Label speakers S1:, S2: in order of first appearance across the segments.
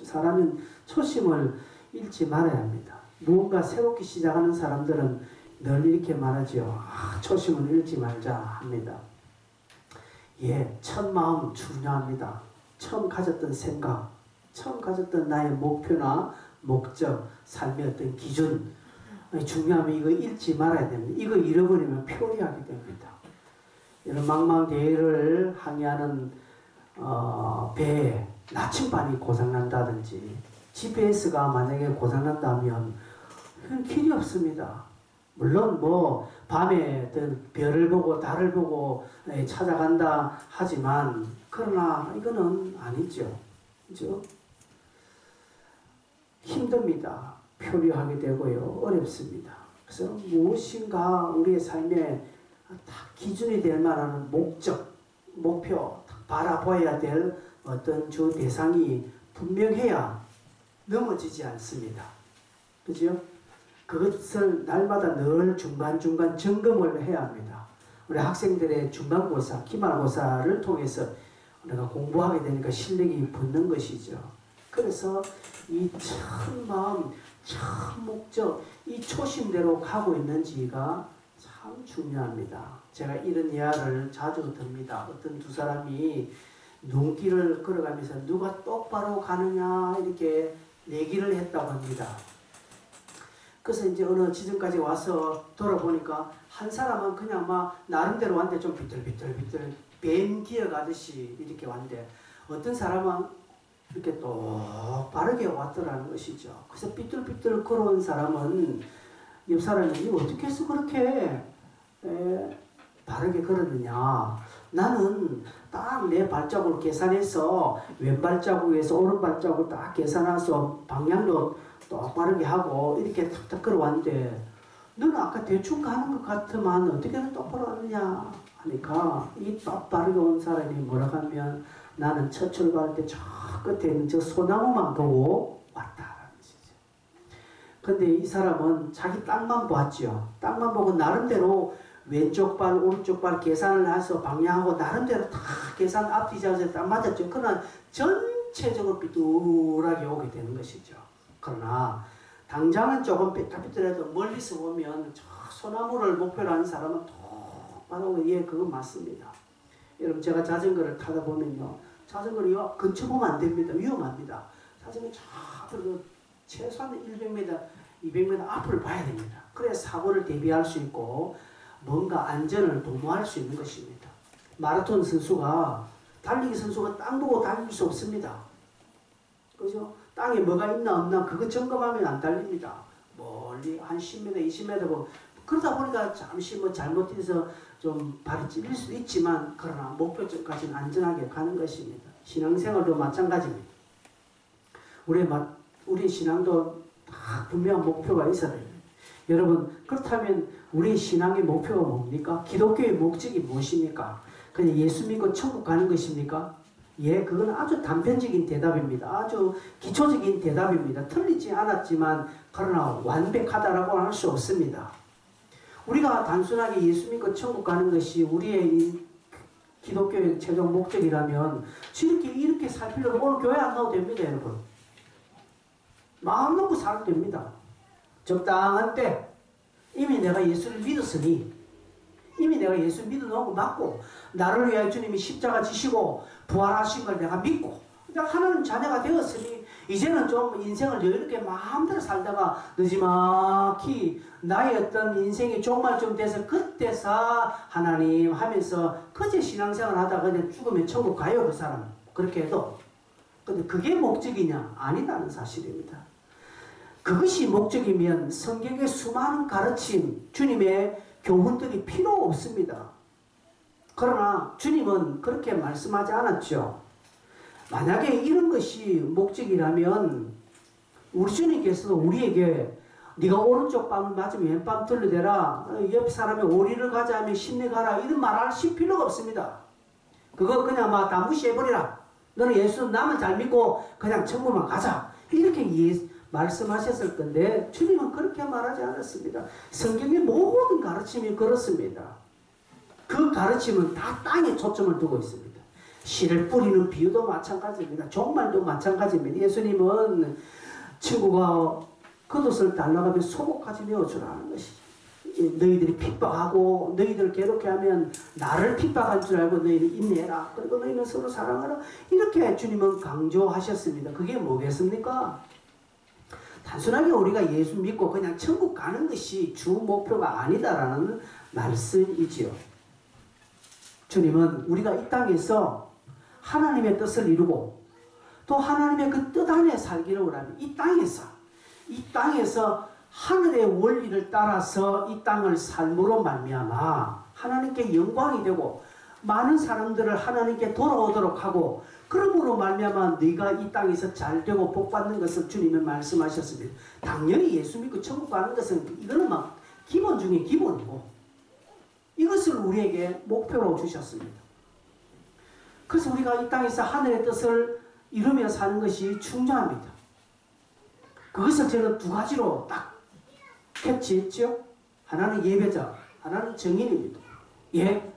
S1: 사람은 초심을 잃지 말아야 합니다. 무언가 새롭게 시작하는 사람들은 늘 이렇게 말하죠. 초심을 잃지 말자 합니다. 예, 첫 마음 중요합니다. 처음 가졌던 생각, 처음 가졌던 나의 목표나 목적, 삶의 어떤 기준 중요하면 이거 잃지 말아야 됩니다. 이거 잃어버리면 표리하게 됩니다. 이런 망망대해를 항해하는 배에 나침반이 고장난다든지 GPS가 만약에 고장난다면 길이 없습니다. 물론 뭐 밤에 별을 보고 달을 보고 찾아간다 하지만 그러나 이거는 아니죠. 그죠? 힘듭니다. 표류하게 되고요. 어렵습니다. 그래서 무엇인가 우리의 삶에 딱 기준이 될 만한 목적, 목표, 바라봐야 될 어떤 주 대상이 분명해야 넘어지지 않습니다. 그죠? 그것을 날마다 늘 중간중간 점검을 해야 합니다. 우리 학생들의 중간고사, 기말고사를 통해서 우리가 공부하게 되니까 실력이 붙는 것이죠. 그래서 이 첫 마음, 첫 목적, 이 초심대로 가고 있는지가 참 중요합니다. 제가 이런 이야기를 자주 듭니다. 어떤 두 사람이 눈길을 걸어가면서 누가 똑바로 가느냐 이렇게 내기를 했다고 합니다. 그래서 이제 어느 지점까지 와서 돌아보니까 한 사람은 그냥 막 나름대로 왔는데 좀 비틀비틀 뱀 기어가듯이 이렇게 왔는데 어떤 사람은 이렇게 또 빠르게 왔더라는 것이죠. 그래서 삐뚤삐뚤 걸어온 사람은 옆 사람이 어떻게 해서 그렇게 바르게 걸었느냐. 나는 딱 내 발자국을 계산해서 왼 발자국에서 오른 발자국을 딱 계산해서 방향도 똑바르게 하고 이렇게 탁탁 걸어왔는데 너는 아까 대충 가는 것 같으면 어떻게 똑바로 왔느냐 하니까 이 똑바르게 온 사람이 뭐라고 하면 나는 첫 출발할 때 저 끝에 있는 저 소나무만 보고 왔다라는 것이죠. 근데 이 사람은 자기 땅만 보았죠. 땅만 보고 나름대로 왼쪽 발, 오른쪽 발 계산을 해서 방향하고 나름대로 다 계산 앞뒤자세 딱 맞았죠. 그러나 전체적으로 삐뚤하게 오게 되는 것이죠. 그러나 당장은 조금 삐뚤삐뚤해도 멀리서 보면 저 소나무를 목표로 하는 사람은 똑바로 예, 그건 맞습니다. 여러분 제가 자전거를 타다 보면요. 자전거를 근처 보면 안 됩니다. 위험합니다. 자전거 저 최소한 100m, 200m 앞을 봐야 됩니다. 그래야 사고를 대비할 수 있고 뭔가 안전을 도모할 수 있는 것입니다. 마라톤 선수가 달리기 선수가 땅 보고 달릴 수 없습니다. 그죠? 땅에 뭐가 있나 없나 그거 점검하면 안 달립니다. 멀리 한 10m, 20m 보고 그러다 보니까 잠시 뭐 잘못해서 좀 발이 찔릴 수도 있지만 그러나 목표점까지는 안전하게 가는 것입니다. 신앙생활도 마찬가지입니다. 우리 신앙도 다 분명한 목표가 있어야 됩니다. 여러분 그렇다면 우리 신앙의 목표가 뭡니까? 기독교의 목적이 무엇입니까? 그냥 예수 믿고 천국 가는 것입니까? 예, 그건 아주 단편적인 대답입니다. 아주 기초적인 대답입니다. 틀리지 않았지만 그러나 완벽하다라고 할 수 없습니다. 우리가 단순하게 예수 믿고 천국 가는 것이 우리의 이 기독교의 최종 목적이라면 이렇게 살 필요는 오늘 교회 안 나와도 됩니다. 여러분. 마음 놓고 살아도 됩니다. 적당한 때 이미 내가 예수를 믿었으니 이미 내가 예수 믿어놓은 거 맞고 나를 위하여 주님이 십자가 지시고 부활하신 걸 내가 믿고 내가 하나님 자녀가 되었으니 이제는 좀 인생을 여유롭게 마음대로 살다가 늦지막히 나의 어떤 인생이 종말쯤 돼서 그때서 하나님 하면서 그제 신앙생활 하다가 그냥 죽으면 천국 가요. 그 사람 그렇게 해도. 근데 그게 목적이냐? 아니라는 사실입니다. 그것이 목적이면 성경의 수많은 가르침, 주님의 교훈들이 필요 없습니다. 그러나 주님은 그렇게 말씀하지 않았죠. 만약에 이런 것이 목적이라면 우리 주님께서도 우리에게 네가 오른쪽 뺨을 맞으면 왼뺨 들려대라, 옆 사람이 오리를 가자 하면 십리 가라, 이런 말 하실 필요가 없습니다. 그거 그냥 막 다 무시해버리라. 너는 예수 나만 잘 믿고 그냥 천국만 가자. 이렇게 말씀하셨을 건데 주님은 그렇게 말하지 않았습니다. 성경의 모든 가르침이 그렇습니다. 그 가르침은 다 땅에 초점을 두고 있습니다. 씨를 뿌리는 비유도 마찬가지입니다. 종말도 마찬가지입니다. 예수님은 친구가 겉옷을 달라고 하면 속옷까지 내어주라는 것이죠. 너희들이 핍박하고 너희들 괴롭게 하면 나를 핍박할 줄 알고 너희는 인내해라. 그리고 너희는 서로 사랑하라. 이렇게 주님은 강조하셨습니다. 그게 뭐겠습니까? 단순하게 우리가 예수 믿고 그냥 천국 가는 것이 주 목표가 아니다라는 말씀이지요. 주님은 우리가 이 땅에서 하나님의 뜻을 이루고 또 하나님의 그 뜻 안에 살기를 원합니다. 이 땅에서 하늘의 원리를 따라서 이 땅을 삶으로 말미암아 하나님께 영광이 되고 많은 사람들을 하나님께 돌아오도록 하고 그러므로 말미암아 네가 이 땅에서 잘 되고 복 받는 것을 주님은 말씀하셨습니다. 당연히 예수 믿고 천국 가는 것은 이거는 막 기본 중에 기본이고 이것을 우리에게 목표로 주셨습니다. 그래서 우리가 이 땅에서 하늘의 뜻을 이루며 사는 것이 중요합니다. 그것을 저는 두 가지로 딱 캐치했죠. 하나는 예배자, 하나는 증인입니다. 예,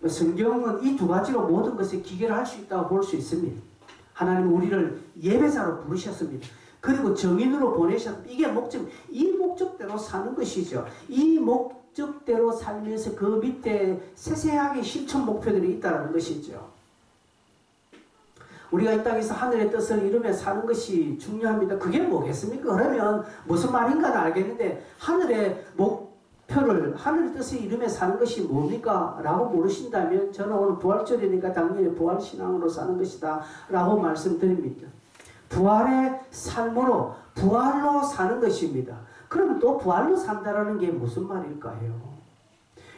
S1: 성경은 이 두 가지로 모든 것을 기계를 수 있다고 볼 수 있습니다. 하나님은 우리를 예배자로 부르셨습니다. 그리고 증인으로 보내셨습니다. 이게 이 목적대로 사는 것이죠. 이 목적대로 살면서 그 밑에 세세하게 실천 목표들이 있다는 것이죠. 우리가 이 땅에서 하늘의 뜻을 이루며 사는 것이 중요합니다. 그게 뭐겠습니까? 그러면 무슨 말인가는 알겠는데 하늘의 목표를 하늘의 뜻을 이루며 사는 것이 뭡니까? 라고 물으신다면 저는 오늘 부활절이니까 당연히 부활신앙으로 사는 것이다 라고 말씀드립니다. 부활의 삶으로 부활로 사는 것입니다. 그럼 또 부활로 산다라는 게 무슨 말일까요?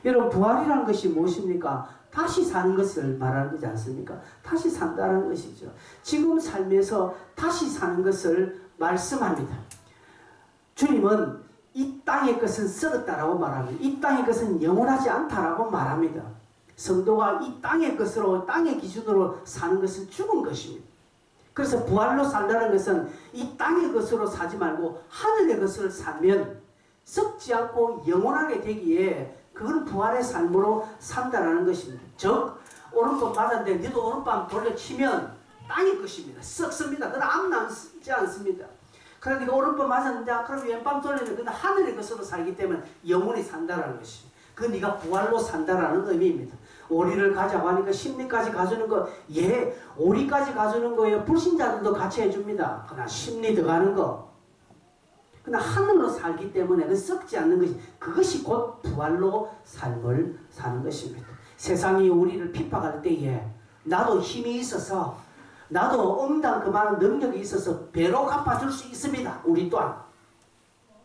S1: 여러분 부활이라는 것이 무엇입니까? 다시 사는 것을 말하는 거지 않습니까? 다시 산다는 것이죠. 지금 삶에서 다시 사는 것을 말씀합니다. 주님은 이 땅의 것은 썩었다라고 말합니다. 이 땅의 것은 영원하지 않다라고 말합니다. 성도가 이 땅의 것으로 땅의 기준으로 사는 것은 죽은 것입니다. 그래서 부활로 산다는 것은 이 땅의 것으로 사지 말고 하늘의 것을 살면 썩지 않고 영원하게 되기에 그건 부활의 삶으로 산다라는 것입니다. 즉 오른밤 맞았는데 너도 오른밤 돌려치면 땅의 것입니다. 썩습니다. 그건 아무 남지 않습니다. 그러니까 오른밤 맞았는데 그럼 왼밤 돌리면 그건 하늘의 것으로 살기 때문에 영원히 산다라는 것입니다. 그 네가 부활로 산다라는 의미입니다. 오리를 가자고 하니까 심리까지 가주는 거, 예, 오리까지 가주는 거예요. 불신자들도 같이 해줍니다. 그러나 심리 들어가는 거. 그러나 하늘로 살기 때문에 그 썩지 않는 것이 그것이 곧 부활로 삶을 사는 것입니다. 세상이 우리를 핍박할 때에 나도 힘이 있어서 나도 응당 그 많은 능력이 있어서 배로 갚아줄 수 있습니다. 우리 또한.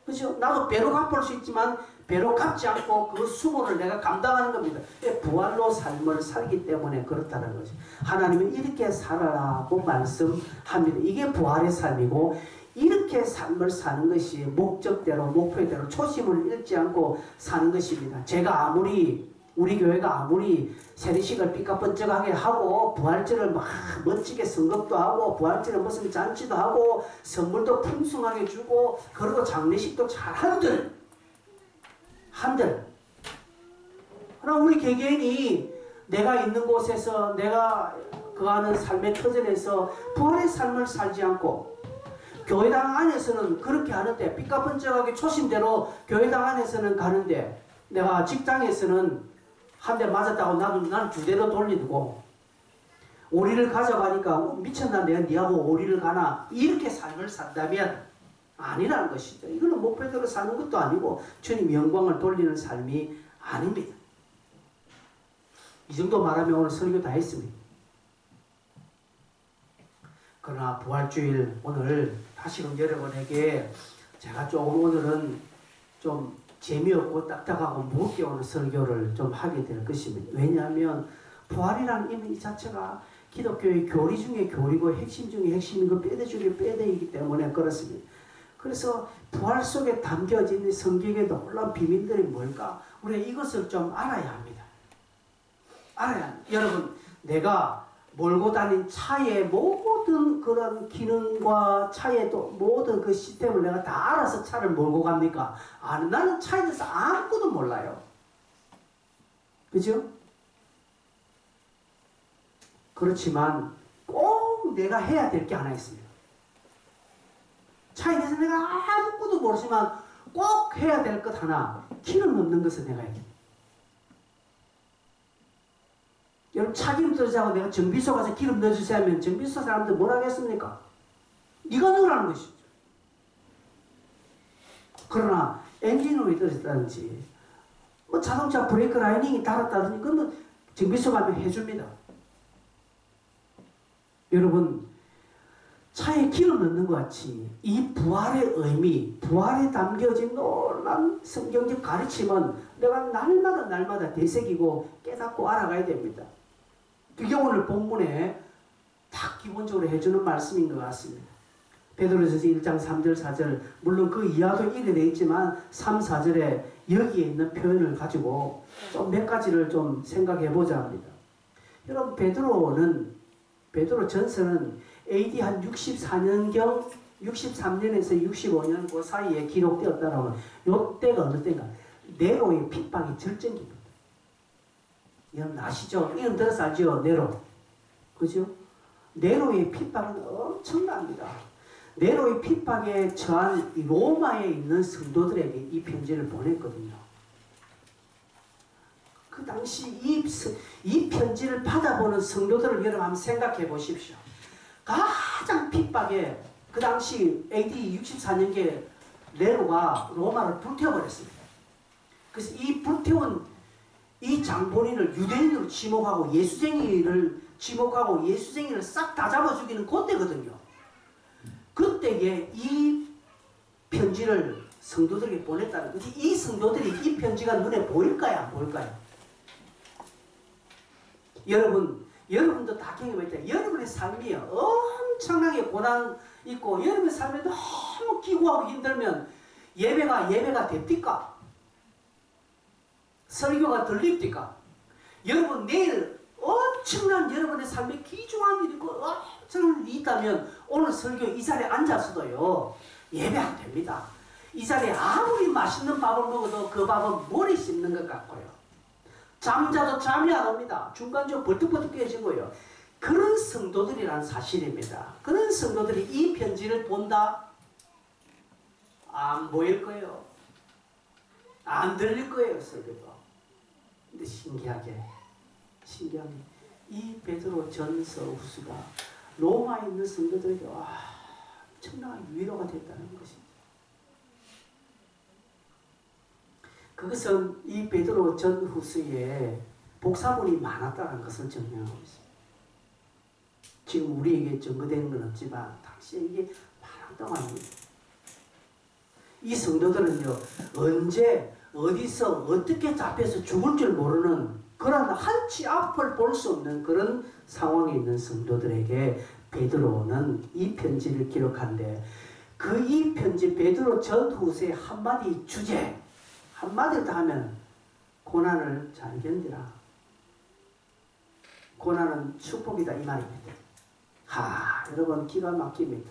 S1: 그렇죠? 나도 배로 갚을 수 있지만 배로 갚지 않고 그 수고를 내가 감당하는 겁니다. 부활로 삶을 살기 때문에 그렇다는 거죠. 하나님은 이렇게 살아라고 말씀합니다. 이게 부활의 삶이고 이렇게 삶을 사는 것이 목적대로 목표대로 초심을 잃지 않고 사는 것입니다. 제가 아무리 우리 교회가 아무리 세례식을 삐까뻔쩍하게 하고 부활절을 막 멋지게 선겁도 하고 부활절에 무슨 잔치도 하고 선물도 풍성하게 주고 그리고 장례식도 잘 한들 그러나 우리 개개인이 내가 있는 곳에서 내가 거하는 삶의 터전에서 부활의 삶을 살지 않고 교회당 안에서는 그렇게 하는데 삐까뻔쩍하게 초심대로 교회당 안에서는 가는데 내가 직장에서는 한 대 맞았다고 나는 두 대로 돌리고 오리를 가져가니까 미쳤나 내가 니하고 오리를 가나 이렇게 삶을 산다면 아니라는 것이죠. 이거는 목표대로 사는 것도 아니고 주님 영광을 돌리는 삶이 아닙니다. 이 정도 말하면 오늘 설교 다 했습니다. 그러나 부활주일 오늘 다시금 여러분에게 제가 조금 오늘은 좀 재미없고 딱딱하고 무겁게 오는 설교를 좀 하게 될 것입니다. 왜냐하면 부활이라는 의미 자체가 기독교의 교리 중에 교리고 핵심 중에 핵심이고 뼈대 중에 뼈대이기 때문에 그렇습니다. 그래서 부활 속에 담겨진 성경의 놀라운 비밀들이 뭘까? 우리가 이것을 좀 알아야 합니다. 여러분 내가 몰고 다닌 차의 모든 그런 기능과 차의 또 모든 그 시스템을 내가 다 알아서 차를 몰고 갑니까? 나는 차에 대해서 아무것도 몰라요. 그죠? 그렇지만 꼭 내가 해야 될 게 하나 있습니다. 차에 대해서 내가 아무것도 모르지만 꼭 해야 될 것 하나, 기름 넣는 것을 내가 해야 됩니다. 여러분, 차 기름 떨어지자고 내가 정비소 가서 기름 넣어주세요 하면 정비소 사람들 뭐라 하겠습니까? 네가 넣으라는 것이죠. 그러나 엔진오일이 떨어졌다든지 뭐 자동차 브레이크 라이닝이 닳았다든지 그건 정비소 가면 해줍니다. 여러분, 차에 기름 넣는 것 같이 이 부활의 의미, 부활에 담겨진 놀라운 성경적 가르침은 내가 날마다 되새기고 깨닫고 알아가야 됩니다. 그게 오늘 본문에 딱 기본적으로 해주는 말씀인 것 같습니다. 베드로전서 1장 3절 4절, 물론 그 이하도 읽어져 있지만 3, 4절에 여기에 있는 표현을 가지고 좀 몇 가지를 좀 생각해 보자 합니다. 여러분, 베드로 전서는 AD 한 64년경 63년에서 65년 그 사이에 기록되었다라고 하면 이때가 어느 때인가? 네로의 핍박이 절정기입니다. 여러분 아시죠? 이름 들어서 알죠? 네로. 그죠? 네로의 핍박은 엄청납니다. 네로의 핍박에 처한 로마에 있는 성도들에게 이 편지를 보냈거든요. 그 당시 이 편지를 받아보는 성도들을 여러분 한번 생각해 보십시오. 가장 핍박에 그 당시 AD 64년경에 네로가 로마를 불태워버렸습니다. 그래서 이 불태운 이 장본인을 유대인으로 지목하고 예수쟁이를 싹 다 잡아 죽이는 그때거든요. 그때에 이 편지를 성도들에게 보냈다는 거지. 이 성도들이 이 편지가 눈에 보일까요? 안 보일까요? 여러분도 다 경험했잖아요. 여러분의 삶이 엄청나게 고난 있고 여러분의 삶이 너무 기구하고 힘들면 예배가 됩니까? 설교가 들립니까? 여러분 내일 엄청난 여러분의 삶에 귀중한 일이 있고 엄청난 일이 있다면 오늘 설교 이 자리에 앉아서도요 예배 안 됩니다. 이 자리에 아무리 맛있는 밥을 먹어도 그 밥은 머리 씹는 것 같고요. 잠자도 잠이 안 옵니다. 중간중간 벌떡벌떡 깨지고요. 그런 성도들이란 사실입니다. 그런 성도들이 이 편지를 본다? 안 보일 거예요. 안 들릴 거예요, 설교도. 근데 신기하게 이 베드로 전서 후서가 로마에 있는 성도들에게 엄청난 위로가 됐다는 것입니다. 그것은 이 베드로 전 후서에 복사본이 많았다는 것을 증명하고 있습니다. 지금 우리에게 증거되는 건 없지만 당시에 이게 많았다고 합니다. 이 성도들은요 언제 어디서 어떻게 잡혀서 죽을 줄 모르는 그런 한치 앞을 볼 수 없는 그런 상황에 있는 성도들에게 베드로는 이 편지를 기록한데 그 이 편지 베드로 전후서의 한마디 주제 한마디로 다 하면 고난을 잘 견디라. 고난은 축복이다 이 말입니다. 여러분 기가 막힙니다.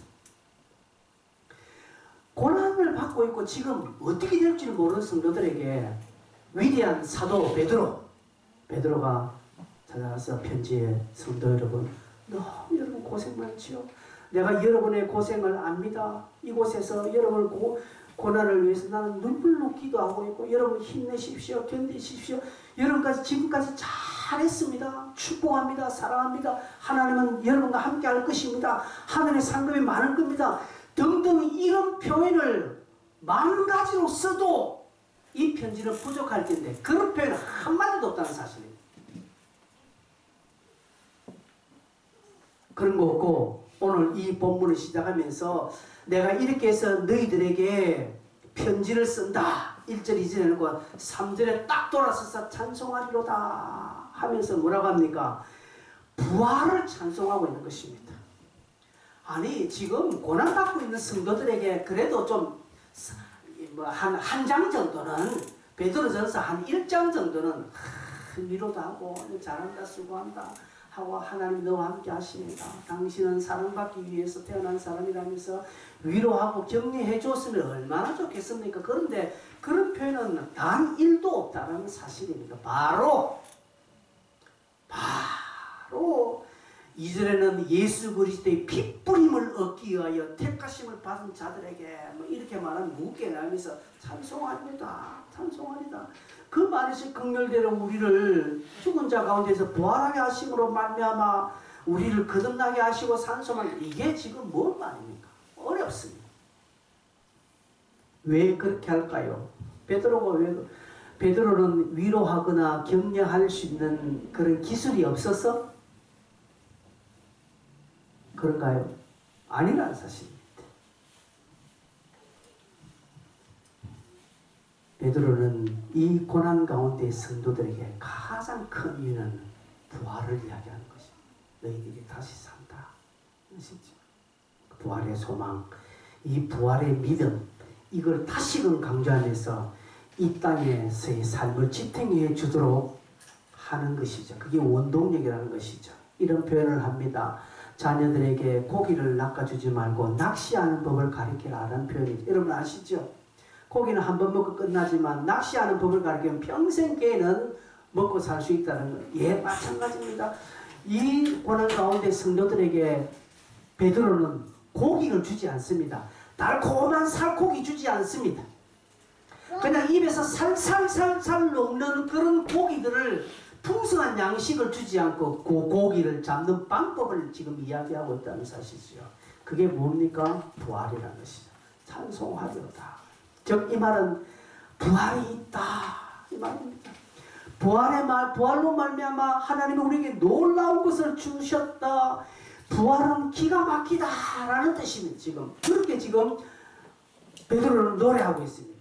S1: 고난을 받고 있고 지금 어떻게 될지 모르는 성도들에게 위대한 사도 베드로가 찾아가서 편지에 성도 여러분 너무 여러분 고생 많지요. 내가 여러분의 고생을 압니다. 이곳에서 여러분을 고난을 위해서 나는 눈물로 기도하고 있고 여러분 힘내십시오. 견디십시오. 여러분까지 지금까지 잘했습니다. 축복합니다. 사랑합니다. 하나님은 여러분과 함께 할 것입니다. 하늘의 상급이 많을 겁니다. 등등 이런 표현을 만 가지로 써도 이 편지는 부족할 텐데 그런 표현 한마디도 없다는 사실입니다. 그런 거 없고 오늘 이 본문을 시작하면서 내가 이렇게 해서 너희들에게 편지를 쓴다. 1절 2절에 놓고 3절에 딱 돌아서서 찬송하리로다 하면서 뭐라고 합니까? 부활을 찬송하고 있는 것입니다. 아니 지금 고난받고 있는 성도들에게 그래도 좀 한 장 정도는 베드로전서 한 1장 정도는 위로도 하고 잘한다 수고한다 하고 하나님 너와 함께 하십니다. 당신은 사랑받기 위해서 태어난 사람이라면서 위로하고 격려해 줬으면 얼마나 좋겠습니까? 그런데 그런 표현은 단 1도 없다는 사실입니다. 바로 2절에는 예수 그리스도의 핏부림을 얻기 위하여 택하심을 받은 자들에게 뭐 이렇게 말하면 무게 나면서 찬송합니다. 찬송합니다. 그 말에서 긍휼대로 우리를 죽은 자 가운데서 부활하게 하심으로 말미암아 우리를 거듭나게 하시고 산소만 이게 지금 뭔 말입니까? 어렵습니다. 왜 그렇게 할까요? 베드로는 위로하거나 격려할 수 있는 그런 기술이 없어서 그런가요? 아니라는 사실입니다. 베드로는 이 고난 가운데 성도들에게 가장 큰 이유는 부활을 이야기하는 것입니다. 너희들이 다시 산다. 아시죠? 부활의 소망, 이 부활의 믿음, 이걸 다시금 강조하면서 이 땅에서의 삶을 지탱해 주도록 하는 것이죠. 그게 원동력이라는 것이죠. 이런 표현을 합니다. 자녀들에게 고기를 낚아주지 말고 낚시하는 법을 가르치라는 표현이죠. 여러분 아시죠? 고기는 한 번 먹고 끝나지만 낚시하는 법을 가르치면 평생 개는 먹고 살 수 있다는 것. 예, 마찬가지입니다. 이 고난 가운데 성도들에게 베드로는 고기를 주지 않습니다. 달콤한 살코기 주지 않습니다. 그냥 입에서 살살살살 녹는 그런 고기들을 풍성한 양식을 주지 않고 그 고기를 잡는 방법을 지금 이야기하고 있다는 사실이죠. 그게 뭡니까? 부활이라는 것이죠. 찬송하리로다. 즉 이 말은 부활이 있다 이 말입니다. 부활로 말미암아 하나님은 우리에게 놀라운 것을 주셨다. 부활은 기가 막히다라는 뜻입니다. 지금 그렇게 지금 베드로는 노래하고 있습니다.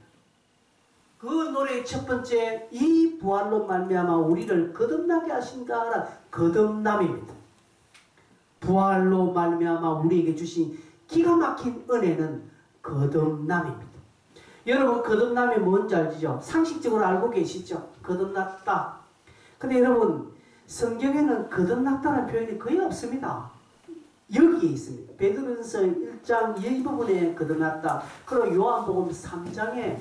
S1: 그 노래의 첫 번째, 이 부활로 말미암아 우리를 거듭나게 하신다라는 거듭남입니다. 부활로 말미암아 우리에게 주신 기가 막힌 은혜는 거듭남입니다. 여러분 거듭남이 뭔지 알죠? 상식적으로 알고 계시죠? 거듭났다. 근데 여러분 성경에는 거듭났다는 표현이 거의 없습니다. 여기에 있습니다. 베드로전서 1장 이 부분에 거듭났다. 그리고 요한복음 3장에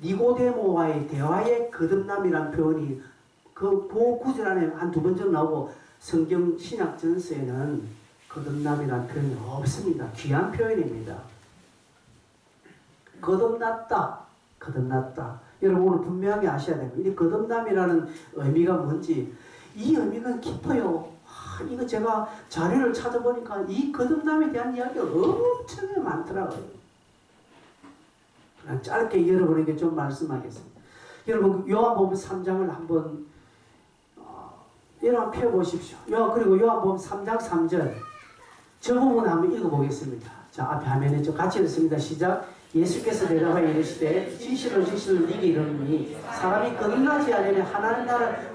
S1: 니고데모와의 대화의 거듭남이라는 표현이 그 구절 안에 한 두 번 정도 나오고 성경 신약 전서에는 거듭남이라는 표현이 없습니다. 귀한 표현입니다. 거듭났다. 거듭났다. 여러분 오늘 분명하게 아셔야 됩니다. 이 거듭남이라는 의미가 뭔지 이 의미가 깊어요. 이거 제가 자료를 찾아보니까 이 거듭남에 대한 이야기가 엄청 많더라고요. 그냥 짧게 여러분에게 좀 말씀하겠습니다. 여러분 요한복음 3장을 한번 여러분 펴보십시오. 그리고 요한복음 3장 3절 저 부분 한번 읽어보겠습니다. 자 앞에 화면에 좀 같이 읽습니다. 시작. 예수께서 대답하여 이르시되 진실로 진실로 네게 이르노니 사람이 거듭나지 않으면 하나님 나라를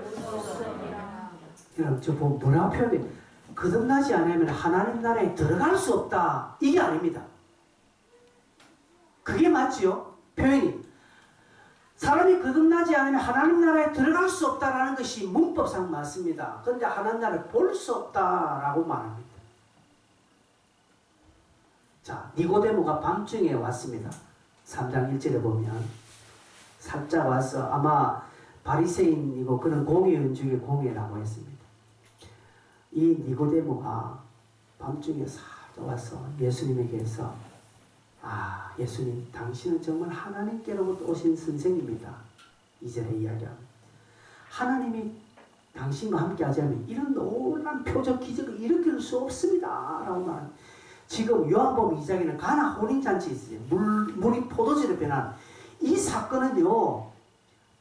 S1: 여러분 저 뭐라고 표현해? 거듭나지 않으면 하나님 나라에 들어갈 수 없다. 이게 아닙니다. 그게 맞지요? 표현이. 사람이 거듭나지 않으면 하나님 나라에 들어갈 수 없다라는 것이 문법상 맞습니다. 그런데 하나님 나라를 볼 수 없다라고 말합니다. 자, 니고데모가 밤중에 왔습니다. 3장 1절에 보면 살짝 와서 아마 바리새인이고 그는 공회원 중에 공회라고 했습니다. 이 니고데모가 밤중에 살짝 와서 예수님에게서 예수님 당신은 정말 하나님께로부터 오신 선생입니다. 2절에 이야기합니다. 하나님이 당신과 함께 하지 않으면 이런 놀라운 표적 기적을 일으킬 수 없습니다. 라고 말합니다. 지금 요한복음 2장에는 가나 혼인잔치 있어요. 물이 포도주로 변한 이 사건은요.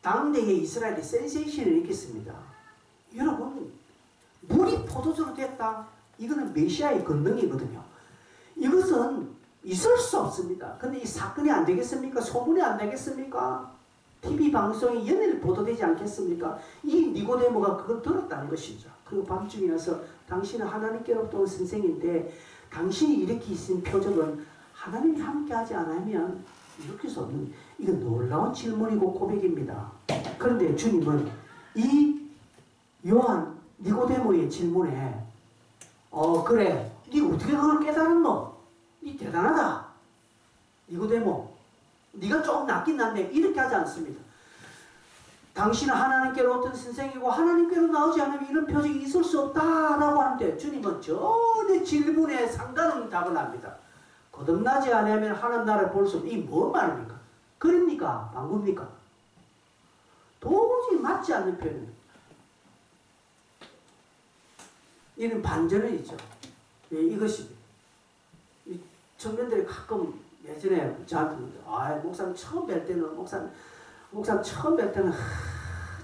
S1: 당대의 이스라엘의 센세이션을 일으켰습니다. 여러분 물이 포도주로 됐다. 이거는 메시아의 권능이거든요. 이것은 있을 수 없습니다. 근데 이 사건이 안 되겠습니까? 소문이 안 되겠습니까? TV 방송에 연일 보도되지 않겠습니까? 이 니고데모가 그걸 들었다는 것이죠. 그리고 밤중에 와서 당신은 하나님께로부터 온 선생인데 당신이 이렇게 있은 표적은 하나님이 함께하지 않으면 이렇게 수 없는 이건 놀라운 질문이고 고백입니다. 그런데 주님은 이 요한 니고데모의 질문에 그래 네가 어떻게 그걸 깨달았노? 니 대단하다. 니고데모 네가 조금 낫긴 낫네. 이렇게 하지 않습니다. 당신은 하나님께로 어떤 선생이고 하나님께로 나오지 않으면 이런 표적이 있을 수 없다라고 하는데 주님은 전혀 질문에 상관없는 답을 합니다. 거듭나지 않으면 하나님 나라를 볼 수 없다. 이게 뭔 말입니까? 그립니까? 방구입니까? 도무지 맞지 않는 표현입니다. 이는 반전이죠. 예, 이것입니다. 이 청년들이 가끔 예전에 저한테 목사님 처음 뵐 때는 목사님 처음 뵐 때는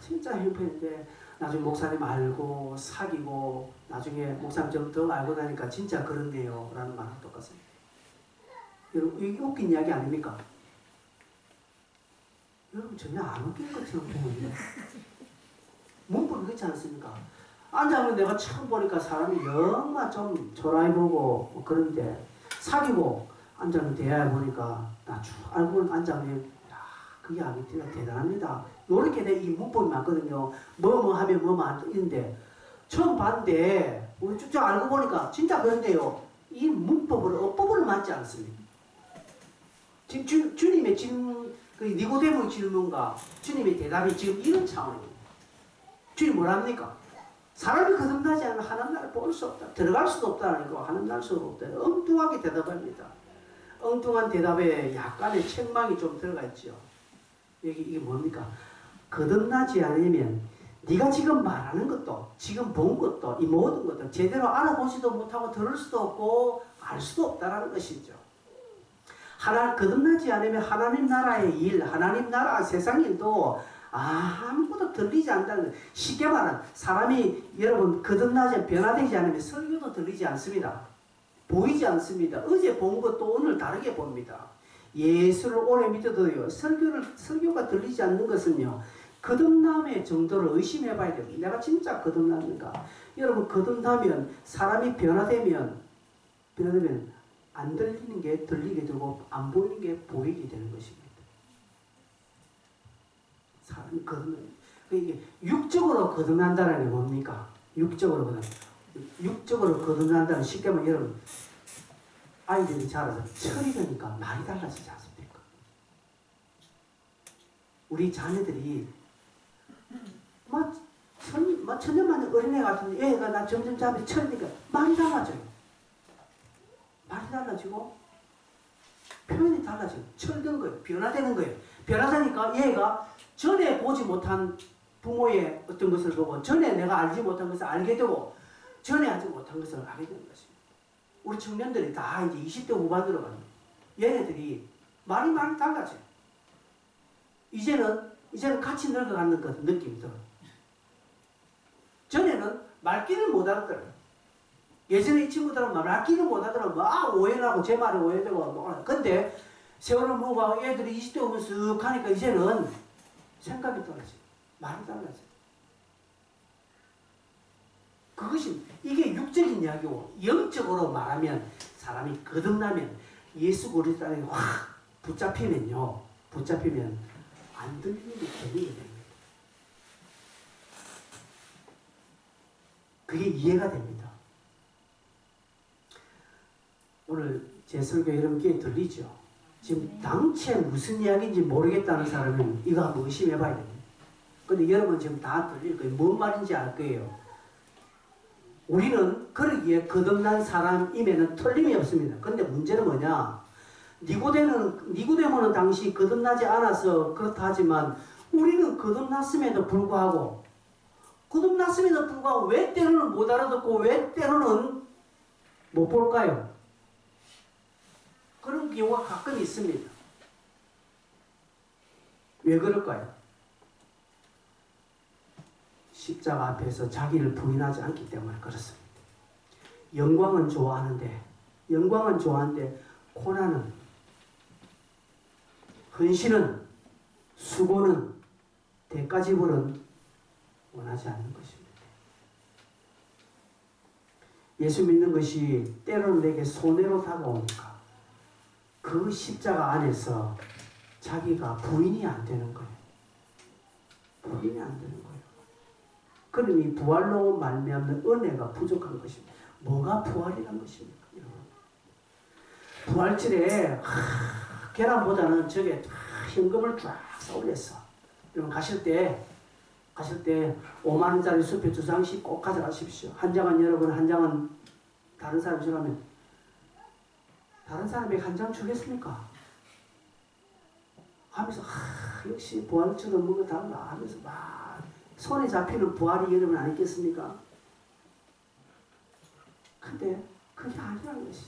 S1: 진짜 행복했는데 나중에 목사님 알고 사귀고 나중에 목사님 좀 더 알고 나니까 진짜 그렇네요 라는 말하고 똑같습니다. 여러분 이게 웃긴 이야기 아닙니까? 여러분 전혀 안 웃긴 것처럼 보이네. 문법이 그렇지 않습니까? 앉아보면 내가 처음 보니까 사람이 정말 좀 초라해 보고 뭐 그런데 사귀고 앉아보면 대화해 보니까 나 쭉 알고 앉아보면 그게 아니라 대단합니다. 요렇게 이 문법이 많거든요. 뭐뭐 하면 뭐뭐 안 있는데 처음 봤는데 우리 쭉쭉 알고 보니까 진짜 그런데요. 이 문법을 어법을 맞지 않습니다. 지금 주님의 질문, 그 니고데모의 질문과 주님의 대답이 지금 이런 차원입니다. 주님 뭐랍니까? 사람이 거듭나지 않으면 하나님 나라를 볼 수 없다. 들어갈 수도 없다는 거 하나님 나라를 수 없다. 엉뚱하게 대답합니다. 엉뚱한 대답에 약간의 책망이 좀 들어가 있죠. 이게 뭡니까? 거듭나지 않으면 네가 지금 말하는 것도 지금 본 것도 이 모든 것도 제대로 알아보지도 못하고 들을 수도 없고 알 수도 없다는 것이죠. 거듭나지 않으면 하나님 나라의 일, 하나님 나라 세상 일도 아무것도 들리지 않는다는 거예요. 쉽게 말하면 사람이 여러분 거듭나지 변화되지 않으면 설교도 들리지 않습니다. 보이지 않습니다. 어제 본 것도 오늘 다르게 봅니다. 예수를 오래 믿어도요. 설교가 들리지 않는 것은요. 거듭남의 정도를 의심해 봐야 돼요. 내가 진짜 거듭났는가? 여러분 거듭나면 사람이 변화되면 안 들리는 게 들리게 되고 안 보이는 게 보이게 되는 것입니다. 사람이 거듭나면 이게 육적으로 거듭난다는 게 뭡니까? 육적으로 거듭난다는 쉽게 말하면 여러분 아이들이 자라서 철이 되니까 말이 달라지지 않습니까? 우리 자녀들이 천년만년 어린애 같은데 얘가 나 점점 자면 철이니까 말이 달라져요. 말이 달라지고 표현이 달라지고 철든 거예요. 변화되는 거예요. 변화되니까 얘가 전에 보지 못한 부모의 어떤 것을 보고 전에 내가 알지 못한 것을 알게 되고 전에 알지 못한 것을 알게 되는 것입니다. 우리 청년들이 다 이제 20대 후반으로 갑니다. 얘네들이 말이 많이 달라져요. 이제는 같이 늙어가는 것 느낌이 들어요. 전에는 말귀를 못 알아들어요. 예전에 이 친구들은 말귀를 못 알아들어요. 막 오해하고 제 말에 오해되고 근데 세월을 먹어가고 애들이 20대 오면 쓱 하니까 이제는 생각이 달라져요. 말이 달라져요. 이게 육적인 이야기고 영적으로 말하면 사람이 거듭나면 예수 그리스도에 확 붙잡히면 안 들리는 게 들리게 됩니다. 그게 이해가 됩니다. 오늘 제 설교 이런 게 들리죠? 지금 당최 무슨 이야기인지 모르겠다는 사람은 이거 한번 의심해 봐야 됩니다. 근데 여러분 지금 다 들릴 거예요. 뭔 말인지 알 거예요. 우리는 그러기에 거듭난 사람임에는 틀림이 없습니다. 근데 문제는 뭐냐? 니고데모는 당시 거듭나지 않아서 그렇다 하지만 우리는 거듭났음에도 불구하고 왜 때로는 못 알아듣고 왜 때로는 못 볼까요? 그런 경우가 가끔 있습니다. 왜 그럴까요? 십자가 앞에서 자기를 부인하지 않기 때문에 그렇습니다. 영광은 좋아하는데 고난은, 헌신은, 수고는, 대가지불은 원하지 않는 것입니다. 예수 믿는 것이 때로는 내게 손해로 다가오니까 그 십자가 안에서 자기가 부인이 안 되는 거예요. 부인이 안 되는 거예요. 그러니 부활로 말미암는 은혜가 부족한 것입니다. 뭐가 부활이란 것입니까? 부활절에 계란보다는 저게 현금을 쫙 쌓아올렸어. 여러분 가실 때 가실 때 5만 원짜리 수표 2장씩 꼭 가져가십시오. 한 장은 여러분, 한 장은 다른 사람 주라면 다른 사람에게 한 장 주겠습니까? 하면서 역시 부활처럼 뭔가 달라 하면서 막 손에 잡히는 부활이 여러분 아니겠습니까? 근데 그게 아니라는 것이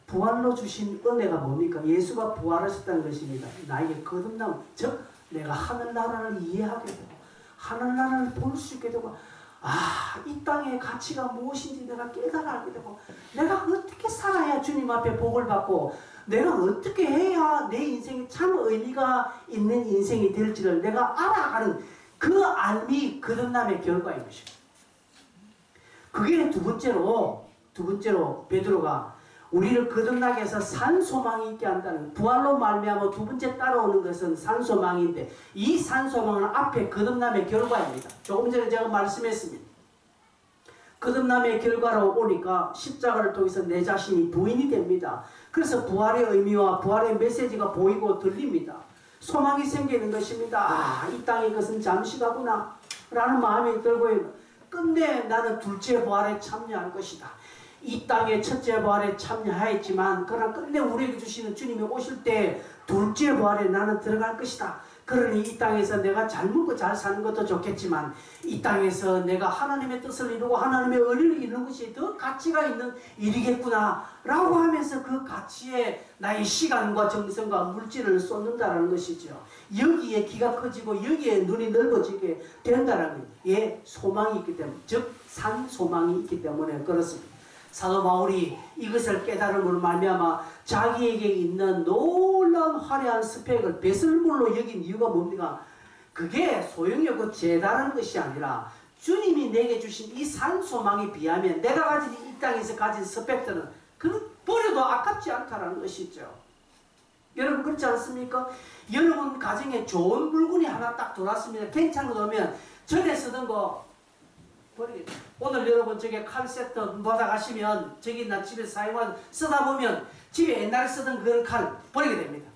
S1: 부활로 주신 은혜가 뭡니까? 예수가 부활하셨다는 것입니다. 나에게 거듭남, 즉 내가 하늘나라를 이해하게 되고 하늘나라를 볼 수 있게 되고 이 땅의 가치가 무엇인지 내가 깨달아 알게 되고 내가 어떻게 살아야 주님 앞에 복을 받고 내가 어떻게 해야 내 인생이 참 의미가 있는 인생이 될지를 내가 알아가는 그 알미 거듭남의 결과인 것입니다. 그게 두 번째로 베드로가 우리를 거듭나게 해서 산소망이 있게 한다는 부활로 말미암아 두 번째 따라오는 것은 산소망인데 이 산소망은 앞에 거듭남의 결과입니다. 조금 전에 제가 말씀했습니다. 거듭남의 결과로 오니까 십자가를 통해서 내 자신이 부인이 됩니다. 그래서 부활의 의미와 부활의 메시지가 보이고 들립니다. 소망이 생기는 것입니다. 이 땅의 것은 잠시가구나 라는 마음이 들고 끝내 나는 둘째 부활에 참여할 것이다. 이 땅의 첫째 부활에 참여하였지만 그러나 끝내 우리에게 주시는 주님이 오실 때 둘째 부활에 나는 들어갈 것이다. 그러니 이 땅에서 내가 잘 먹고 잘 사는 것도 좋겠지만 이 땅에서 내가 하나님의 뜻을 이루고 하나님의 의를 이루는 것이 더 가치가 있는 일이겠구나 라고 하면서 그 가치에 나의 시간과 정성과 물질을 쏟는다는 것이죠. 여기에 귀가 커지고 여기에 눈이 넓어지게 된다는 게 소망이 있기 때문에, 즉 산소망이 있기 때문에 그렇습니다. 사도 바울이 이것을 깨달음으로 말미암아 자기에게 있는 놀라운 화려한 스펙을 배설물로 여긴 이유가 뭡니까? 그게 소용이 없고 재다른 것이 아니라 주님이 내게 주신 이 산소망에 비하면 내가 가진 이 땅에서 가진 스펙들은 그 버려도 아깝지 않다는 것이죠. 여러분 그렇지 않습니까? 여러분 가정에 좋은 물건이 하나 딱 들어왔습니다. 괜찮은 거 오면 전에 쓰던 거 버리겠죠. 오늘 여러분 저기 칼 세트 받아가시면 저기 나 집에 쓰다 보면 집에 옛날에 쓰던 그런 칼 버리게 됩니다.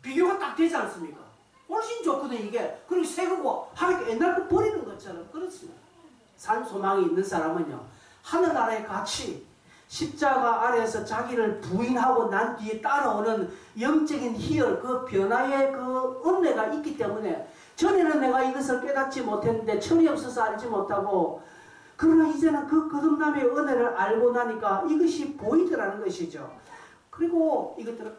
S1: 비교가 딱 되지 않습니까? 훨씬 좋거든 이게. 그리고 새 거고 하니까 옛날 거 버리는 것처럼 그렇습니다. 산소망이 있는 사람은요 하늘나라의 가치 십자가 아래에서 자기를 부인하고 난 뒤에 따라오는 영적인 희열 그 변화의 그 은혜가 있기 때문에 전에는 내가 이것을 깨닫지 못했는데 철이 없어서 알지 못하고 그러나 이제는 그 거듭남의 은혜를 알고 나니까 이것이 보이더라는 것이죠. 그리고 이것들을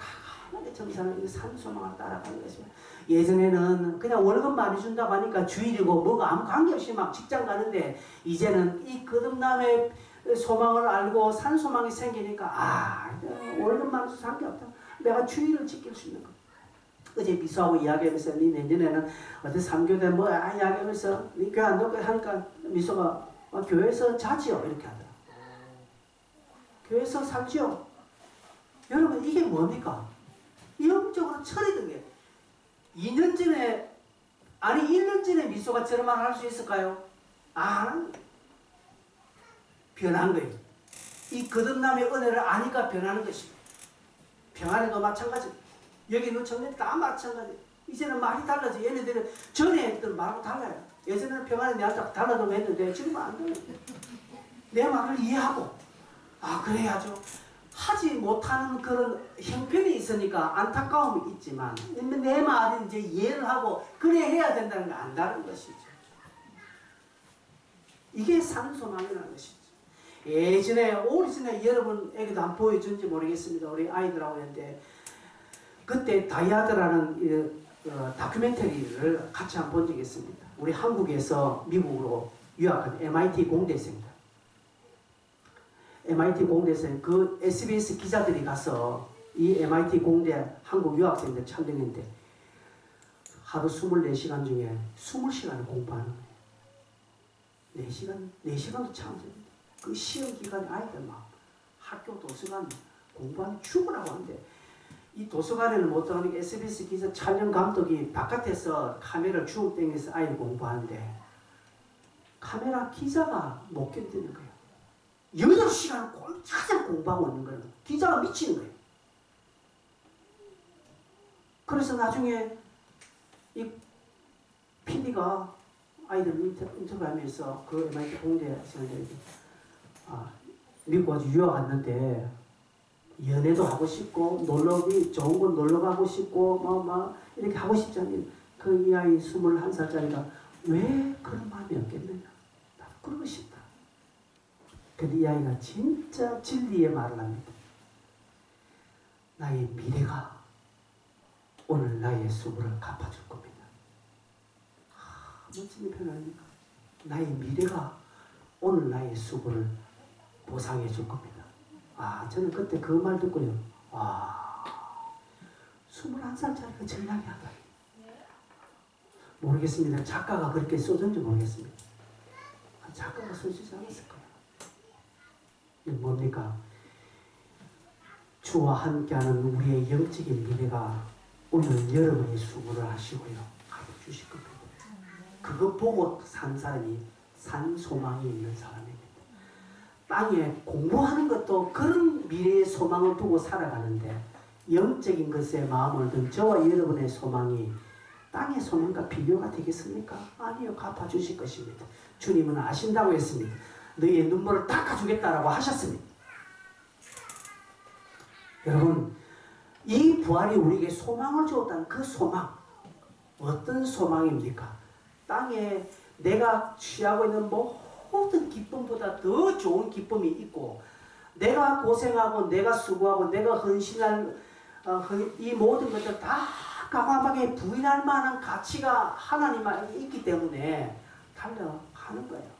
S1: 가만히 정상을 산소망을 따라가는 것입니다. 예전에는 그냥 월급 많이 준다고 하니까 주일이고 뭐가 아무 관계없이 막 직장 가는데 이제는 이 거듭남의 소망을 알고 산소망이 생기니까 월급 많이 줘서 상관없다. 내가 주일을 지킬 수 있는 것. 어제 미수하고 이야기하면서 니 내년에는 어디 3교대 이야기하면서 니 교회 안 넣고 하니까 미수가 교회에서 자지요 이렇게 하더라. 교회에서 살지요. 여러분 이게 뭡니까? 영적으로 철이던 게 2년 전에 1년 전에 미수가 저런 말 할 수 있을까요? 변한 거예요. 이 거듭남의 은혜를 아니까 변하는 것입니다. 평안에도 마찬가지입니다. 여기 있는 청년들 다 마찬가지. 이제는 말이 달라져. 얘네들은 전에 했던 말하고 달라요. 예전에는 평안에 내한테 달라고 했는데 지금은 안 달라요. 내 말을 이해하고 그래야죠. 하지 못하는 그런 형편이 있으니까 안타까움이 있지만 내 말을 이제 이해를 하고 그래 해야 된다는 거 안다는 것이죠. 이게 산소망이라는 것이죠. 예전에 오래전에 여러분에게도 한 보여준지 모르겠습니다. 우리 아이들하고 했는데 그때 다이아드라는 다큐멘터리를 같이 한번 본 적이 있습니다. 우리 한국에서 미국으로 유학한 MIT 공대생입니다. MIT 공대생 그 SBS 기자들이 가서 이 MIT 공대 한국 유학생들 촬영했는데 하루 24시간 중에 20시간을 공부하는 거예요. 4시간도 참 그 시험 기간에 아이들 막 학교 도서관 공부하는 죽으라고 하는데 이 도서관에는 못 들어가니까 SBS 기자 촬영 감독이 바깥에서 카메라를 주먹 땡겨서 아이를 공부하는데 카메라 기자가 못 견디는 거예요. 8시간 꼼짝을 공부하고 있는 거예요. 기자가 미치는 거예요. 그래서 나중에 이 PD가 아이들 인터뷰하면서 그 MIT 공대 미국 아주 유학 왔는데 연애도 하고 싶고 놀러기 좋은 곳 놀러 가고 싶고 막 이렇게 하고 싶잖아요. 그 이 아이 21살짜리가 왜 그런 마음이 없겠느냐. 나도 그러고 싶다. 근데 이 아이가 진짜 진리의 말을 합니다. 나의 미래가 오늘 나의 수고를 갚아줄 겁니다. 멋진 표현 아닙니까? 나의 미래가 오늘 나의 수고를 보상해 줄 겁니다. 저는 그때 그 말 듣고요. 21살짜리가 전략이 하다. 모르겠습니다. 작가가 그렇게 써준지 모르겠습니다. 작가가 써주지 않았을 거예요. 이게 뭡니까? 주와 함께하는 우리의 영적인 미래가 오늘 여러분이 수고를 하시고요. 갚아주실 겁니다. 그거 보고 산 사람이 산 소망이 있는 사람입니다. 땅에 공부하는 것도 그런 미래의 소망을 두고 살아가는데 영적인 것에 마음을 든 저와 여러분의 소망이 땅의 소망과 비교가 되겠습니까? 아니요. 갚아주실 것입니다. 주님은 아신다고 했습니다. 너희의 눈물을 닦아주겠다라고 하셨습니다. 여러분, 이 부활이 우리에게 소망을 주었다는 그 소망, 어떤 소망입니까? 땅에 내가 취하고 있는 모든 기쁨보다 더 좋은 기쁨이 있고, 내가 고생하고 내가 수고하고 내가 헌신할 이 모든 것들 다 과감하게 부인할 만한 가치가 하나님 안에 있기 때문에 달려가는 거예요.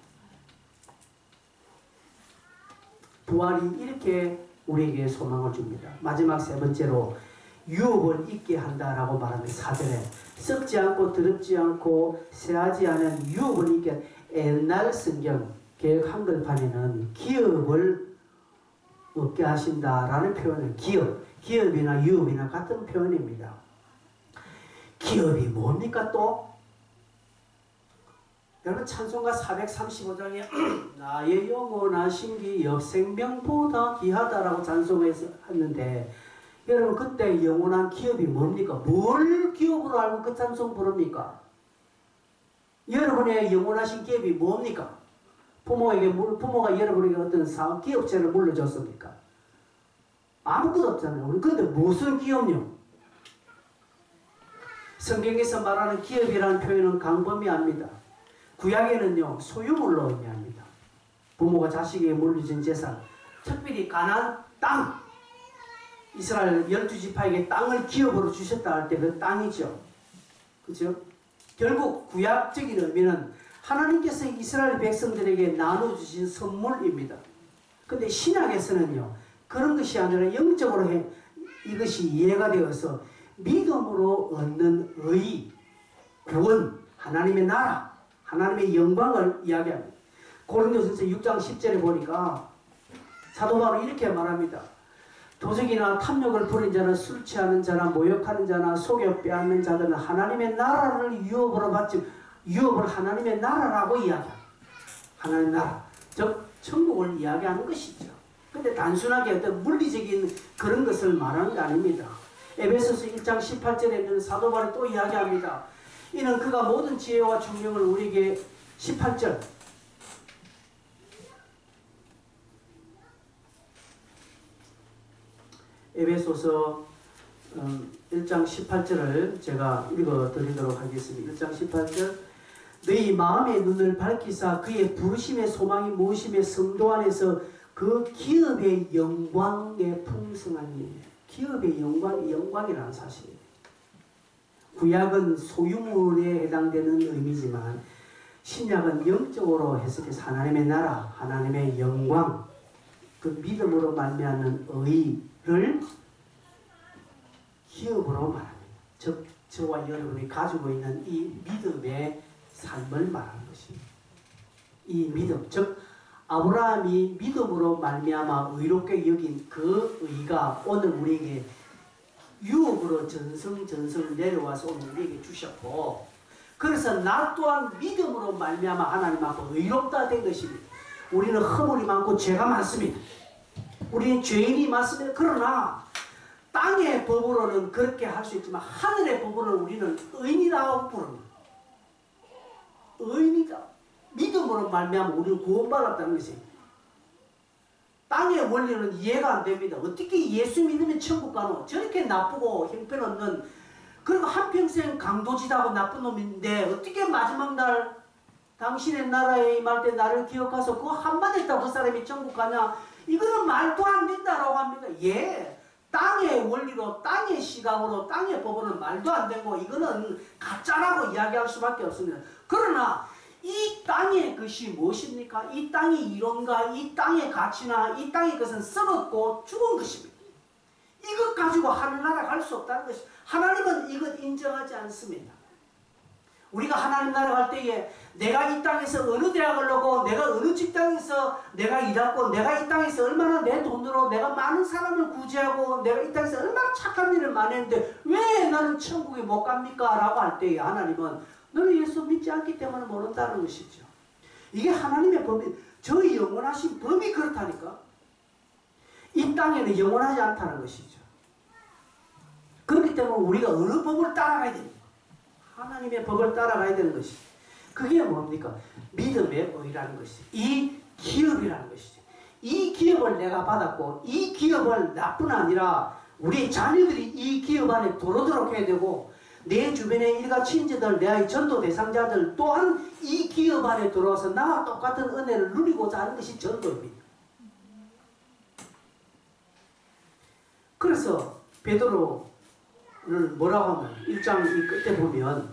S1: 부활이 이렇게 우리에게 소망을 줍니다. 마지막 세 번째로 유업을 잊게 한다라고 말하면 4절에 썩지 않고 더럽지 않고 새하지 않은 유업을 잊게, 옛날 성경 개역 한글판에는 기업을 얻게 하신다라는 표현은 기업이나 유업이나 같은 표현입니다. 기업이 뭡니까 또? 여러분 찬송가 435장에 나의 영원하신 기업 생명보다 귀하다라고 찬송해서 했는데, 여러분 그때 영원한 기업이 뭡니까? 뭘 기업으로 알고 그 찬송 부릅니까? 여러분의 영원하신 기업이 뭡니까? 부모가 여러분에게 어떤 사업 기업체를 물려줬습니까? 아무것도 없잖아요. 그런데 무슨 기업요? 성경에서 말하는 기업이라는 표현은 광범위합니다. 구약에는요, 소유물로 의미합니다. 부모가 자식에게 물려준 재산, 특별히 가나안 땅, 이스라엘 12지파에게 땅을 기업으로 주셨다 할 때 그 땅이죠. 그죠? 결국 구약적인 의미는 하나님께서 이스라엘 백성들에게 나눠주신 선물입니다. 근데 신약에서는요, 그런 것이 아니라 영적으로 이것이 이해가 되어서 믿음으로 얻는 의, 구원, 하나님의 나라, 하나님의 영광을 이야기합니다. 고린도전서 6장 10절에 보니까 사도 바울이 이렇게 말합니다. 도적이나 탐욕을 부린 자나 술 취하는 자나 모욕하는 자나 속여 빼앗는 자들은 하나님의 나라를 유업으로 받지, 유업을 하나님의 나라라고 이야기합니다. 하나님의 나라, 즉 천국을 이야기하는 것이죠. 근데 단순하게 어떤 물리적인 그런 것을 말하는 게 아닙니다. 에베소서 1장 18절에는 사도 바울이 또 이야기합니다. 이는 그가 모든 지혜와 총명을 우리에게 18절 에베소서 1장 18절을 제가 읽어드리도록 하겠습니다. 1장 18절 너희 마음의 눈을 밝히사 그의 부르심의 소망이 무엇이며 성도 안에서 그 기업의 영광의 풍성함이, 기업의 영광이라는 사실입니다. 구약은 소유물에 해당되는 의미지만 신약은 영적으로 해석해서 하나님의 나라, 하나님의 영광, 그 믿음으로 말미암는 의를 기업으로 말합니다. 즉 저와 여러분이 가지고 있는 이 믿음의 삶을 말하는 것입니다. 이 믿음, 즉 아브라함이 믿음으로 말미암아 의롭게 여긴 그 의가 오늘 우리에게 유업으로 전성전성을 내려와서 오늘 우리에게 주셨고, 그래서 나 또한 믿음으로 말미암아 하나님 앞에 의롭다 된 것입니다. 우리는 허물이 많고 죄가 많습니다. 우리는 죄인이 많습니다. 그러나 땅의 법으로는 그렇게 할 수 있지만 하늘의 법으로는 우리는 의인이라고 부릅니다. 의인이다. 믿음으로 말미암아 우리는 구원받았다는 것이 땅의 원리는 이해가 안 됩니다. 어떻게 예수 믿으면 천국 가노? 저렇게 나쁘고 형편없는 그리고 한평생 강도짓하고 나쁜 놈인데 어떻게 마지막 날 당신의 나라에 임할 때 나를 기억하소 그거 한마디 했다고 그 사람이 천국 가냐? 이거는 말도 안 된다라고 합니다. 예, 땅의 원리로 땅의 시각으로 땅의 법으로는 말도 안 되고 이거는 가짜라고 이야기할 수밖에 없습니다. 그러나 이 땅의 것이 무엇입니까? 이 땅의 이론과 이 땅의 가치나 이 땅의 것은 썩었고 죽은 것입니다. 이것 가지고 하늘나라 갈 수 없다는 것입니다. 하나님은 이것 인정하지 않습니다. 우리가 하나님 나라 갈 때에 내가 이 땅에서 어느 대학을 나오고 내가 어느 직장에서 내가 일하고 내가 이 땅에서 얼마나 내 돈으로 내가 많은 사람을 구제하고 내가 이 땅에서 얼마나 착한 일을 많이 했는데 왜 나는 천국에 못 갑니까? 라고 할 때에 하나님은 너는 예수 믿지 않기 때문에 모른다는 것이죠. 이게 하나님의 법이, 저 영원하신 법이 그렇다니까. 이 땅에는 영원하지 않다는 것이죠. 그렇기 때문에 우리가 어느 법을 따라가야 됩니까? 하나님의 법을 따라가야 되는 것이죠. 그게 뭡니까? 믿음의 의라는 것이죠. 이 기업이라는 것이죠. 이 기업을 내가 받았고 이 기업을 나뿐 아니라 우리 자녀들이 이 기업 안에 들어오도록 해야 되고 내 주변의 일가 친지들, 내 전도 대상자들 또한 이 기업 안에 들어와서 나와 똑같은 은혜를 누리고자 하는 것이 전도입니다. 그래서 베드로를 뭐라고 하면 1장 이 끝에 보면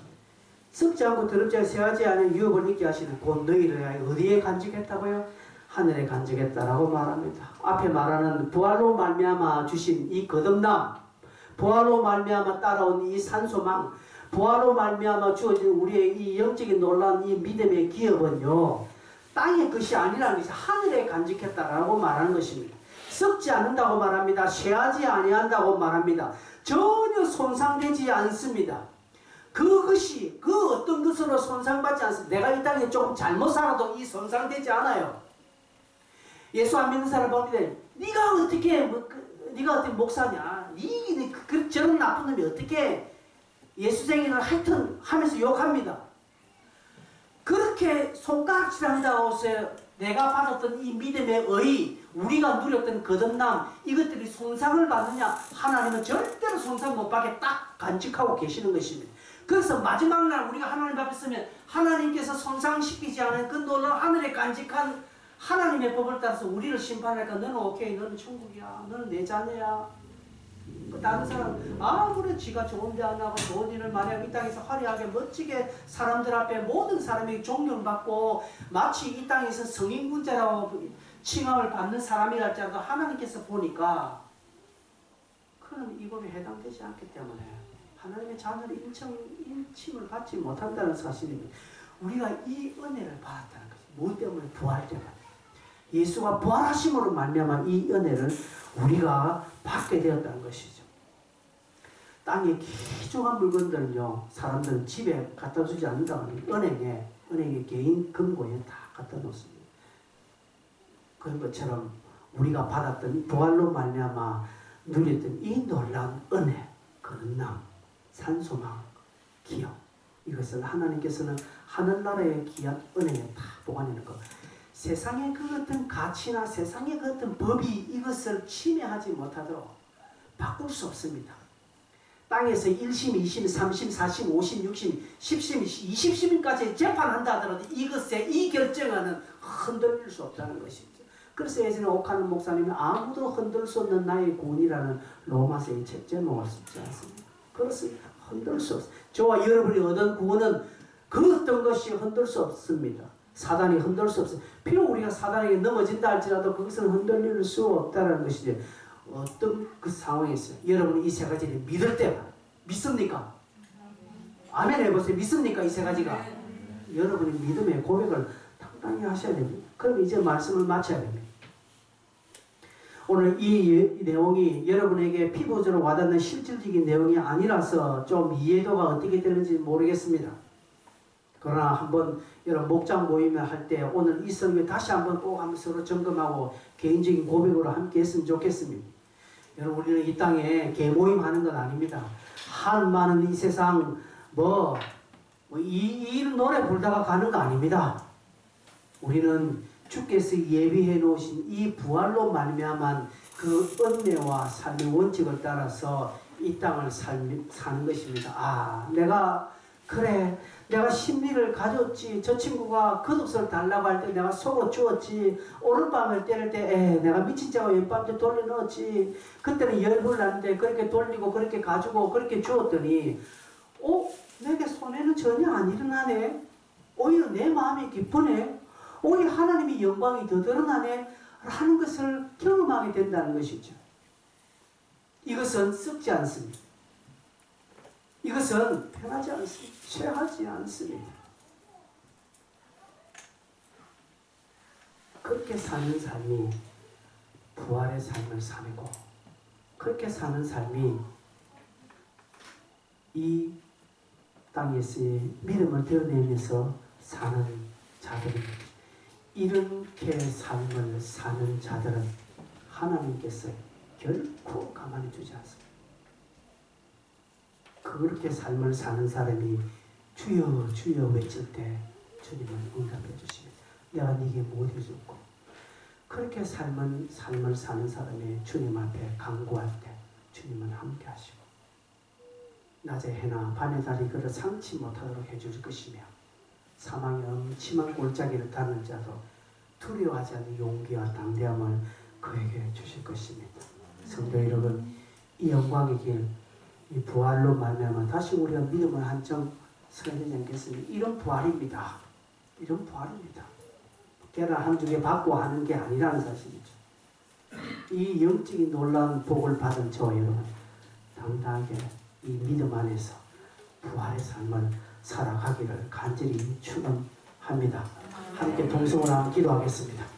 S1: 썩지 않고 더럽지 않고 새하지 않은 유업을 있게 하시는 곧 너희를 어디에 간직했다고요? 하늘에 간직했다라고 말합니다. 앞에 말하는 부활로 말미암아 주신 이 거듭남, 부활로 말미암아 따라온 이 산소망, 부활로 말미암아 주어진 우리의 이 영적인 놀라운 이 믿음의 기업은요 땅의 것이 아니라는 것이 하늘에 간직했다라고 말하는 것입니다. 썩지 않는다고 말합니다. 쇠하지 아니한다고 말합니다. 전혀 손상되지 않습니다. 그것이 그 어떤 것으로 손상받지 않습니다. 내가 이 땅에 조금 잘못 살아도 이 손상되지 않아요. 예수 안 믿는 사람 봅니다. 네가 어떻게 네가 어떻게 목사냐? 저런 나쁜 놈이 어떻게 예수쟁이를 하여튼 하면서 욕합니다. 그렇게 손가락질한다고 해서 내가 받았던 이 믿음의 의, 우리가 누렸던 거듭남, 이것들이 손상을 받느냐? 하나님은 절대로 손상 못 받게 딱 간직하고 계시는 것입니다. 그래서 마지막 날 우리가 하나님 앞에 서면 하나님께서 손상시키지 않은 그 놀라운 하늘에 간직한 하나님의 법을 따라서 우리를 심판하니까 너는 오케이, 너는 천국이야, 너는 내 자녀야. 다른 사람 아무리 지가 좋은데 안 하고 좋은 일을 많이 하고 이 땅에서 화려하게 멋지게 사람들 앞에 모든 사람에게 존경받고 마치 이 땅에서 성인군자라고 칭함을 받는 사람이랄지라도 하나님께서 보니까 그는 이 법에 해당되지 않기 때문에 하나님의 자녀를 인침을 받지 못한다는 사실입니다. 우리가 이 은혜를 받았다는 것이 무엇 때문에? 부활 때문에. 예수가 부활하심으로 말미암아 이 은혜를 우리가 받게 되었다는 것이죠. 땅에 귀중한 물건들은요, 사람들은 집에 갖다 주지 않는다고 합니다. 은행에 개인 금고에 다 갖다 놓습니다. 그런 것처럼 우리가 받았던 부활로 말미암아 누렸던 이 놀라운 은혜, 거듭남, 산소망, 기업, 이것을 하나님께서는 하늘나라의 귀한 은혜에 다 보관하는 것. 세상의 그 같은 가치나 세상의 그 같은 법이 이것을 침해하지 못하도록 바꿀 수 없습니다. 땅에서 1심, 2심, 3심, 4심, 5심, 6심, 10심, 20심까지 재판한다 하더라도 이것에 이 결정은 흔들릴 수 없다는 것이죠. 그래서 예전에 옥하는 목사님은 아무도 흔들 수 없는 나의 구원이라는 로마서의 책 제목을 쓰지 않습니다. 그렇습니다. 흔들 수 없습니다. 저와 여러분이 얻은 구원은 그 어떤 것이 흔들 수 없습니다. 사단이 흔들 수 없어요. 비록 우리가 사단에게 넘어진다 할지라도 그것은 흔들릴 수 없다는 것이죠. 어떤 그 상황에서 여러분이 이 세 가지를 믿을 때만 믿습니까? 아멘 해보세요. 믿습니까? 이 세 가지가? 여러분이 믿음의 고백을 당당히 하셔야 됩니다. 그럼 이제 말씀을 마쳐야 됩니다. 오늘 이 내용이 여러분에게 피부적으로 와닿는 실질적인 내용이 아니라서 좀 이해도가 어떻게 되는지 모르겠습니다. 그러나 한번 여러분 목장 모임을 할 때 오늘 이 설교 다시 한번 꼭 한번 서로 점검하고 개인적인 고백으로 함께 했으면 좋겠습니다. 여러분 우리는 이 땅에 개모임 하는 건 아닙니다. 한 많은 이 세상 이 노래 부르다가 가는 거 아닙니다. 우리는 주께서 예비해 놓으신 이 부활로 말미암은 그 은혜와 삶의 원칙을 따라서 이 땅을 사는 것입니다. 내가 심리를 가졌지. 저 친구가 겉옷을 달라고 할 때 내가 속옷 주었지. 오른밤을 때릴 때 내가 미친 자고 왼밤에 돌려 넣었지. 그때는 열불 나는데 그렇게 돌리고 그렇게 가지고 그렇게 주었더니 내게 손해는 전혀 안 일어나네. 오히려 내 마음이 기쁘네. 오히려 하나님의 영광이 더 드러나네. 하는 것을 경험하게 된다는 것이죠. 이것은 썩지 않습니다. 이것은 편하지 않습니다. 취하지 않습니다. 그렇게 사는 삶이 부활의 삶을 사고, 그렇게 사는 삶이 이 땅에서의 믿음을 드러내면서 사는 자들입니다. 이렇게 삶을 사는 자들은 하나님께서 결코 가만히 두지 않습니다. 그렇게 삶을 사는 사람이 주여 주여 외칠 때 주님은 응답해 주십니다. 내가 네게 못 해줬고, 그렇게 삶을 사는 사람이 주님 앞에 간구할 때 주님은 함께 하시고, 낮에 해나 밤에 달이 그를 상치 못하도록 해줄 것이며, 사망의 음침한 골짜기를 타는 자도 두려워하지 않는 용기와 담대함을 그에게 주실 것입니다. 성도 여러분, 이 영광의 길, 이 부활로 말미암아 다시 우리가 믿음을 한점 서야 되지 않겠습니까? 이런 부활입니다. 이런 부활입니다. 계란 한두 개 받고 하는 게 아니라는 사실이죠. 이 영적인 놀라운 복을 받은 저 여러분, 당당하게 이 믿음 안에서 부활의 삶을 살아가기를 간절히 축원합니다. 함께 동성으로 한번 기도하겠습니다.